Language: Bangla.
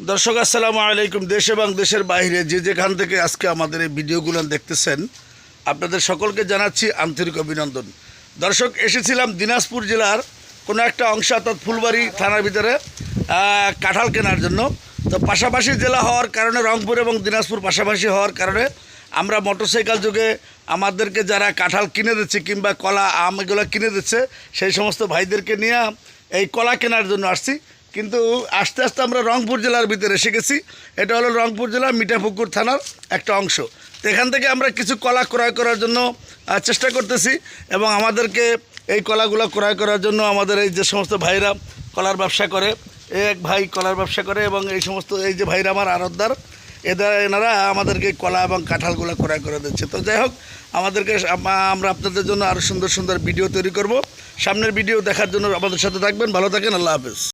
দর্শক আসসালামু আলাইকুম। দেশ এবং দেশের বাইরে যে যেখান থেকে আজকে আমাদের এই ভিডিওগুলো দেখতেছেন আপনাদের সকলকে জানাচ্ছি আন্তরিক অভিনন্দন। দর্শক, এসেছিলাম দিনাজপুর জেলার কোনো একটা অংশ অর্থাৎ ফুলবাড়ি থানার ভিতরে কাঁঠাল কেনার জন্য। তো পাশাপাশি জেলা হওয়ার কারণে, রংপুর এবং দিনাজপুর পাশাপাশি হওয়ার কারণে আমরা মোটরসাইকেল যোগে আমাদেরকে যারা কাঁঠাল কিনে দিচ্ছে কিংবা কলা আম এগুলো কিনে দিচ্ছে সেই সমস্ত ভাইদেরকে নিয়ে এই কলা কেনার জন্য আসছি। কিন্তু আস্তে আস্তে আমরা রংপুর জেলার ভিতরে এসে গেছি। এটা হলো রংপুর জেলার মিঠাপুকুর থানার একটা অংশ। তো এখান থেকে আমরা কিছু কলা ক্রয় করার জন্য চেষ্টা করতেছি এবং আমাদেরকে এই কলাগুলো ক্রয় করার জন্য আমাদের এই যে সমস্ত ভাইরা কলার ব্যবসা করে, এক ভাই কলার ব্যবসা করে এবং এই সমস্ত এই যে ভাইরা আমার আড়তদার, এনারা আমাদেরকে কলা এবং কাঁঠালগুলো ক্রয় করে দিচ্ছে। তো যাই হোক, আমরা আপনাদের জন্য আরও সুন্দর সুন্দর ভিডিও তৈরি করব। সামনের ভিডিও দেখার জন্য আমাদের সাথে থাকবেন। ভালো থাকেন। আল্লাহ হাফেজ।